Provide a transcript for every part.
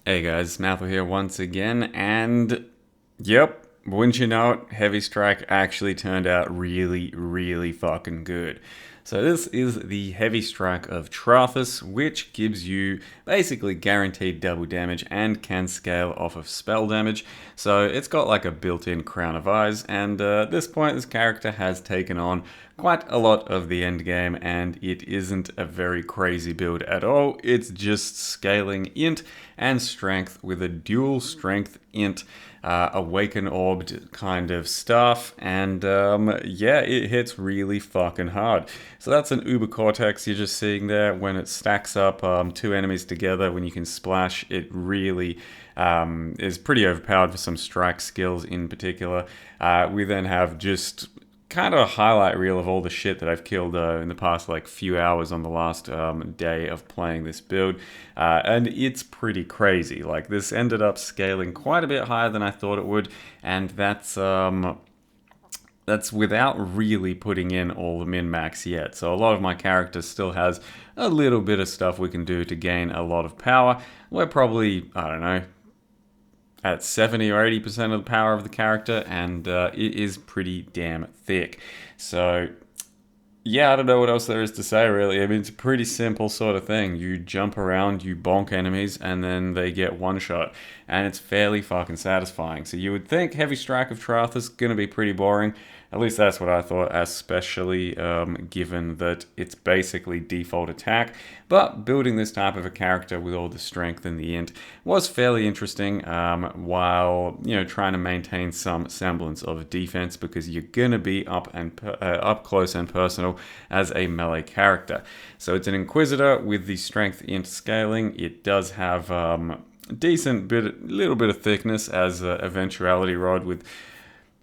Hey guys, Mathel here once again, and yep, wouldn't you know it, Heavy Strike actually turned out really fucking good. So this is the Heavy Strike of Trarthus, which gives you basically guaranteed double damage and can scale off of spell damage. So it's got like a built-in Crown of Eyes, and at this point this character has taken on quite a lot of the end game, and it isn't a very crazy build at all. It's just scaling int and strength with a dual strength int awaken orbed kind of stuff, and yeah, it hits really fucking hard. So that's an Uber Cortex you're just seeing there. When it stacks up two enemies together, when you can splash, it really is pretty overpowered for some strike skills in particular. We then have just kind of a highlight reel of all the shit that I've killed in the past like few hours on the last day of playing this build, and it's pretty crazy. Like, this ended up scaling quite a bit higher than I thought it would, and that's without really putting in all the min-max yet. So a lot of my character still has a little bit of stuff we can do to gain a lot of power. We're probably, I don't know, at 70 or 80% of the power of the character, and it is pretty damn thick. So yeah, I don't know what else there is to say, really. I mean, it's a pretty simple sort of thing. You jump around, you bonk enemies, and then they get one shot. And it's fairly fucking satisfying. So you would think Heavy Strike of Trarthus is going to be pretty boring. At least that's what I thought, especially given that it's basically default attack. But building this type of a character with all the strength and the int was fairly interesting, while, you know, trying to maintain some semblance of defense, because you're going to be up close and personal as a melee character. So it's an Inquisitor with the strength int scaling. It does have little bit of thickness as Eventuality Rod with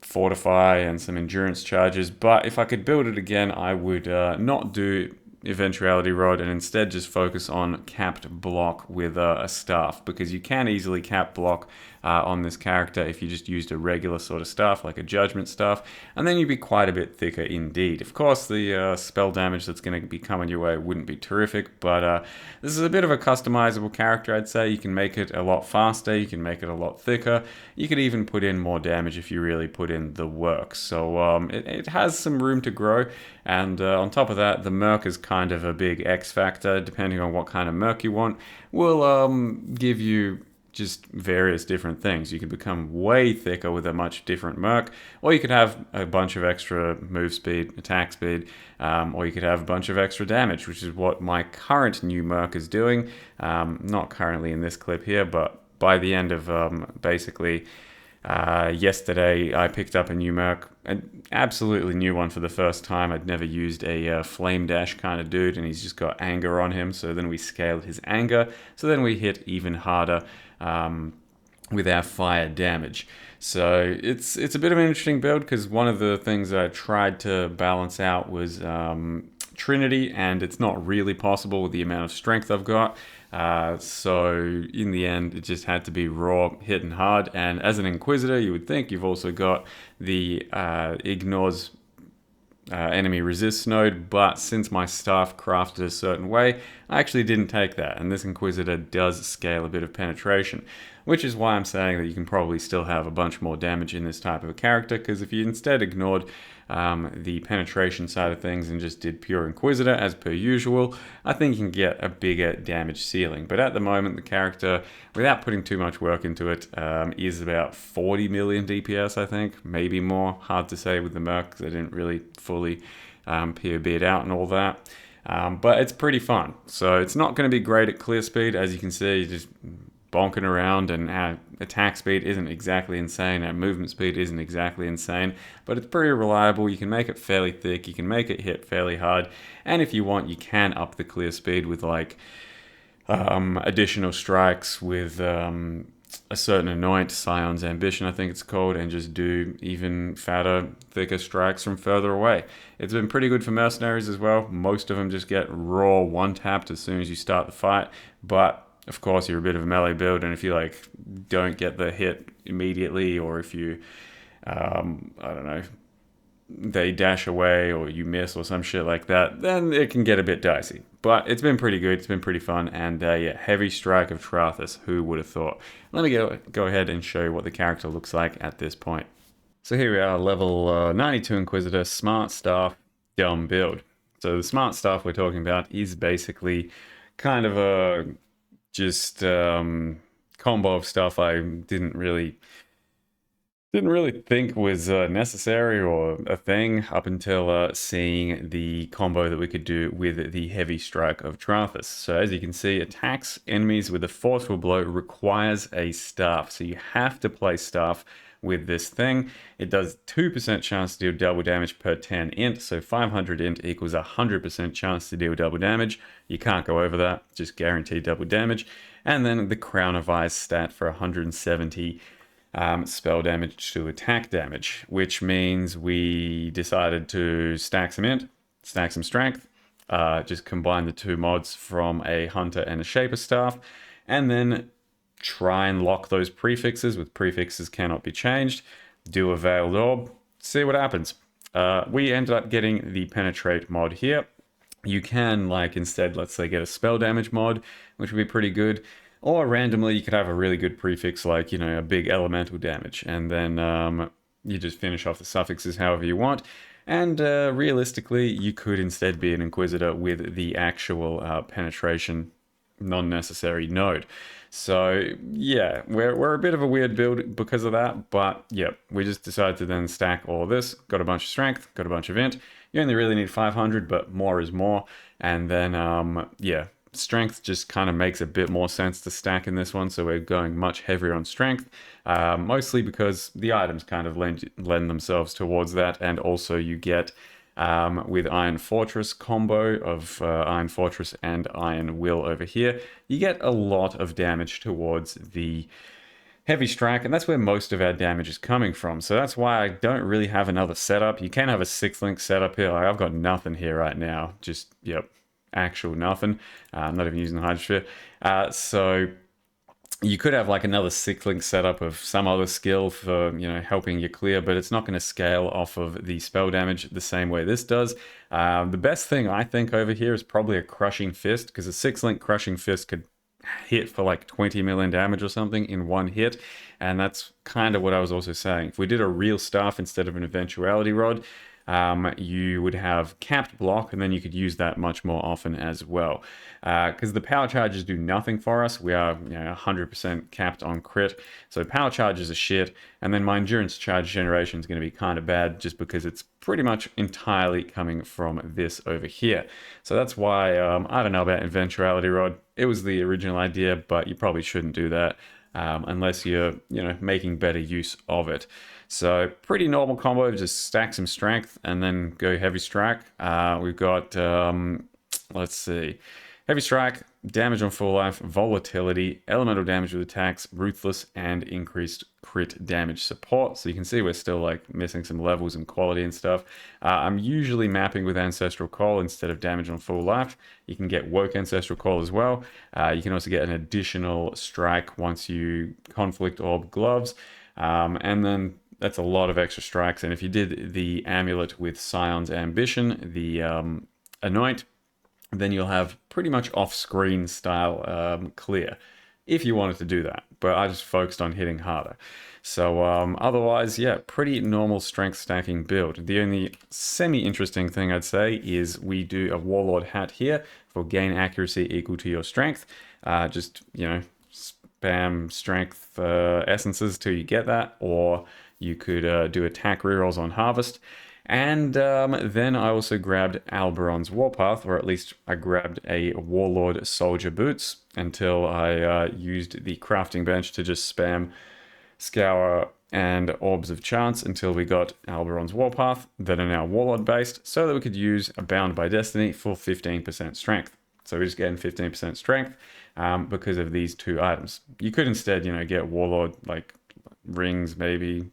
Fortify and some endurance charges, but if I could build it again, I would not do Eventuality Rod and instead just focus on capped block with a staff, because you can easily cap block on this character if you just used a regular sort of staff, like a judgment staff, and then you'd be quite a bit thicker indeed. Of course, the spell damage that's going to be coming your way wouldn't be terrific, but this is a bit of a customizable character, I'd say. You can make it a lot faster, you can make it a lot thicker, you could even put in more damage if you really put in the work. So it has some room to grow, and on top of that, the merc is kind of a big X factor. Depending on what kind of merc you want, will give you just various different things. You could become way thicker with a much different merc, or you could have a bunch of extra move speed, attack speed, or you could have a bunch of extra damage, which is what my current new merc is doing. Not currently in this clip here, but by the end of basically yesterday, I picked up a new merc, an absolutely new one for the first time. I'd never used a flame dash kind of dude, and he's just got anger on him. So then we scaled his anger, so then we hit even harder with our fire damage. So it's a bit of an interesting build, because one of the things that I tried to balance out was Trinity, and it's not really possible with the amount of strength I've got. So in the end, it just had to be raw, hitting hard. And as an Inquisitor, you would think you've also got the ignores enemy resist node, but since my staff crafted a certain way, I actually didn't take that, and this Inquisitor does scale a bit of penetration, which is why I'm saying that you can probably still have a bunch more damage in this type of a character, because if you instead ignored the penetration side of things and just did pure Inquisitor as per usual, I think you can get a bigger damage ceiling. But at the moment, the character, without putting too much work into it, is about 40 million DPS, I think, maybe more. Hard to say with the merc, because I didn't really fully POB it out and all that. But it's pretty fun. So it's not going to be great at clear speed, as you can see, just bonking around, and our attack speed isn't exactly insane, our movement speed isn't exactly insane, but it's pretty reliable. You can make it fairly thick, you can make it hit fairly hard, and if you want, you can up the clear speed with like additional strikes with a certain anoint, Scion's Ambition I think it's called, and just do even fatter, thicker strikes from further away. It's been pretty good for mercenaries as well. Most of them just get raw one-tapped as soon as you start the fight, but of course, you're a bit of a melee build, and if you like don't get the hit immediately, or if you, I don't know, they dash away or you miss or some shit like that, then it can get a bit dicey. But it's been pretty good. It's been pretty fun. And yeah, Heavy Strike of Trarthus. Who would have thought? Let me go ahead and show you what the character looks like at this point. So here we are, level 92 Inquisitor, Smart Staff, Dumb build. So the Smart Staff we're talking about is basically kind of a just combo of stuff I didn't really think was necessary or a thing up until seeing the combo that we could do with the Heavy Strike of Trarthus. So as you can see, attacks enemies with a forceful blow requires a staff. So you have to play staff with this thing. It does 2% chance to deal double damage per 10 int. So 500 int equals 100% chance to deal double damage. You can't go over that, just guaranteed double damage. And then the Crown of Eyes stat for 170 spell damage to attack damage, which means we decided to stack some int, stack some strength, just combine the two mods from a hunter and a shaper staff, and then try and lock those prefixes with prefixes cannot be changed, do a veiled orb, see what happens. We ended up getting the penetrate mod here. You can, like, instead, let's say, get a spell damage mod, which would be pretty good. Or randomly, you could have a really good prefix like, you know, a big elemental damage. And then you just finish off the suffixes however you want. And realistically, you could instead be an Inquisitor with the actual penetration non-necessary node. So yeah, we're a bit of a weird build because of that. But yeah, we just decided to then stack all this. Got a bunch of strength, got a bunch of int. You only really need 500, but more is more. And then, yeah, strength just kind of makes a bit more sense to stack in this one, so we're going much heavier on strength, mostly because the items kind of lend themselves towards that, and also you get with Iron Fortress combo of Iron Fortress and Iron Will over here, you get a lot of damage towards the Heavy Strike, and that's where most of our damage is coming from. So that's why I don't really have another setup. You can have a 6-link setup here. Like, I've got nothing here right now. Just, yep, actual nothing. I'm not even using the Hydrosphere. So you could have like another 6-link setup of some other skill for, you know, helping you clear, but it's not going to scale off of the spell damage the same way this does. The best thing I think over here is probably a Crushing Fist, because a 6-link Crushing Fist could hit for like 20 million damage or something in one hit, and that's kind of what I was also saying. If we did a real staff instead of an eventuality rod, you would have capped block, and then you could use that much more often as well. Because the power charges do nothing for us. We are 100% capped on crit, so power charges are shit, and then my endurance charge generation is going to be kind of bad just because it's pretty much entirely coming from this over here. So that's why I don't know about eventuality rod. It was the original idea, but you probably shouldn't do that unless you're making better use of it. So pretty normal combo, just stack some strength and then go Heavy Strike. We've got, let's see, Heavy Strike, damage on full life, volatility, elemental damage with attacks, ruthless, and increased crit damage support. So you can see we're still like missing some levels and quality and stuff. I'm usually mapping with Ancestral Call instead of damage on full life. You can get Woke Ancestral Call as well. You can also get an additional strike once you conflict orb gloves. And then that's a lot of extra strikes. And if you did the amulet with Scion's Ambition, the Anoint, then you'll have pretty much off-screen style clear, if you wanted to do that. But I just focused on hitting harder. So otherwise, yeah, pretty normal strength stacking build. The only semi-interesting thing I'd say is we do a Warlord hat here for gain accuracy equal to your strength. Just, spam strength essences till you get that, or you could do attack rerolls on Harvest. And then I also grabbed Alberon's Warpath, or at least I grabbed a Warlord Soldier Boots until I used the crafting bench to just spam Scour and Orbs of Chance until we got Alberon's Warpath that are now Warlord based, so that we could use a Bound by Destiny for 15% strength. So we're just getting 15% strength because of these two items. You could instead, get Warlord, like rings, maybe,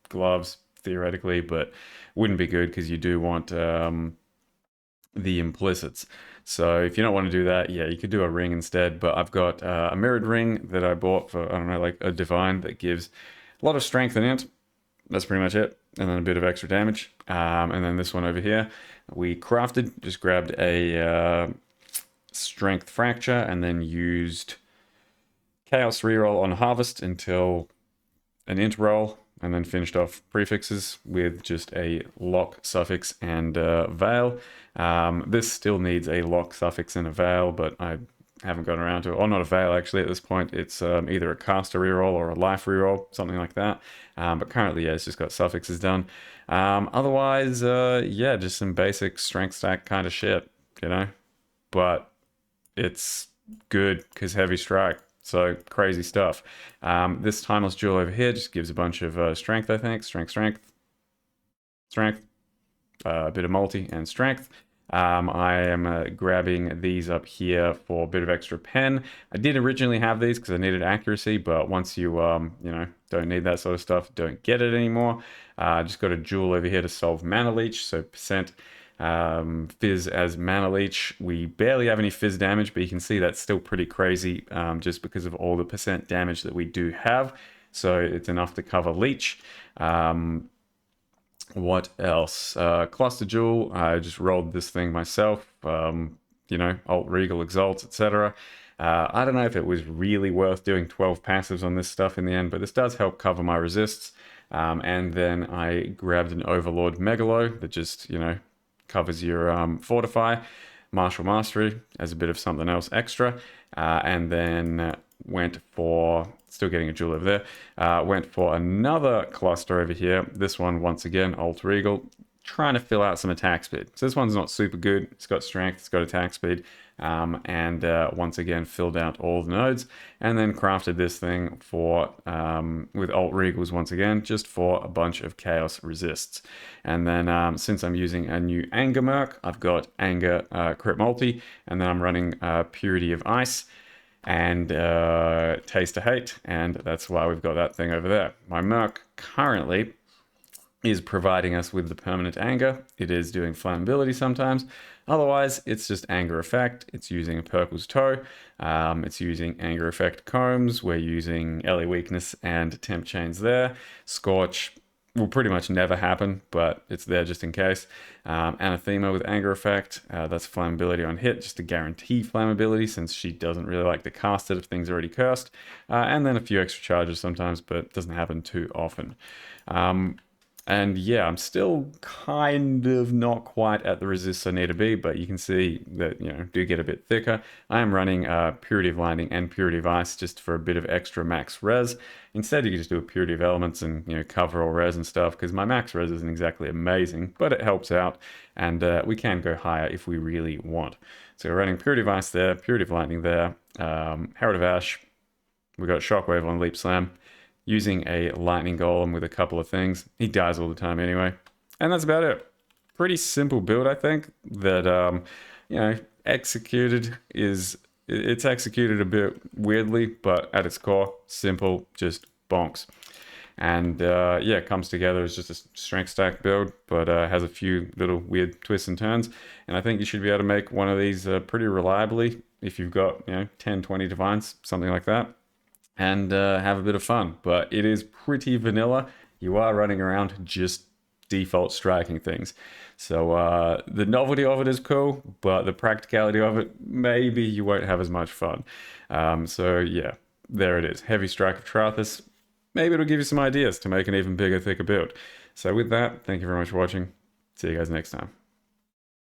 gloves, theoretically, but wouldn't be good because you do want the implicits. So if you don't want to do that, yeah, you could do a ring instead. But I've got a mirrored ring that I bought for, I don't know, like a divine that gives a lot of strength in it. That's pretty much it. And then a bit of extra damage. And then this one over here, we crafted, just grabbed a Strength Fracture, and then used Chaos Reroll on Harvest until an int roll, and then finished off prefixes with just a lock suffix and veil. This still needs a lock suffix and a veil, but I haven't gotten around to it. Or not a veil, actually, at this point. It's either a caster reroll or a life reroll, something like that. But currently, yeah, it's just got suffixes done. Otherwise, yeah, just some basic strength stack kind of shit, you know? But it's good because heavy strike. So crazy stuff. This timeless jewel over here just gives a bunch of strength, I think. Strength, a bit of multi and strength. I am grabbing these up here for a bit of extra pen. I did originally have these because I needed accuracy, but once you, you know, don't need that sort of stuff, don't get it anymore. Just got a jewel over here to solve mana leech, so percent fizz as mana leech. We barely have any fizz damage, but you can see that's still pretty crazy just because of all the percent damage that we do have. So it's enough to cover leech. What else? Cluster Jewel. I just rolled this thing myself. You know, Alt Regal, Exalt, etc. I don't know if it was really worth doing 12 passives on this stuff in the end, but this does help cover my resists. And then I grabbed an Overlord Megalo that just, you know, covers your Fortify. Martial Mastery as a bit of something else extra. And then went for, still getting a jewel over there, went for another cluster over here. This one, once again, Alt Regal, trying to fill out some attack speed. So this one's not super good. It's got strength, it's got attack speed, and once again, filled out all the nodes, and then crafted this thing for, with Alt Regals once again, just for a bunch of chaos resists. And then since I'm using a new Anger Merc, I've got Anger Crit Multi, and then I'm running Purity of Ice, and Taste of Hate, and that's why we've got that thing over there. My Merc currently is providing us with the permanent anger. It is doing flammability sometimes. Otherwise, it's just anger effect. It's using a Purple's Toe. It's using anger effect combs. We're using LA weakness and temp chains there. Scorch will pretty much never happen, but it's there just in case. Anathema with anger effect. That's flammability on hit, just to guarantee flammability since she doesn't really like to cast it if things are already cursed. And then a few extra charges sometimes, but it doesn't happen too often. And yeah, I'm still kind of not quite at the resists I need to be, but you can see that, you know, do get a bit thicker. I am running Purity of Lightning and Purity of Ice just for a bit of extra max res. Instead, you can just do a Purity of Elements and, you know, cover all res and stuff, because my max res isn't exactly amazing, but it helps out, and we can go higher if we really want. So we're running Purity of Ice there, Purity of Lightning there, Herald of Ash, we got Shockwave on Leap Slam, using a lightning golem with a couple of things. He dies all the time anyway. And that's about it. Pretty simple build, I think, that, you know, it's executed a bit weirdly, but at its core, simple, just bonks. And yeah, it comes together as just a strength stack build, but has a few little weird twists and turns. And I think you should be able to make one of these pretty reliably if you've got, you know, 10, 20 divines, something like that, and have a bit of fun. But it is pretty vanilla. You are running around just default striking things. So the novelty of it is cool, but the practicality of it, maybe you won't have as much fun. So yeah, there it is. Heavy Strike of Trarthus. Maybe it'll give you some ideas to make an even bigger, thicker build. So with that, thank you very much for watching. See you guys next time.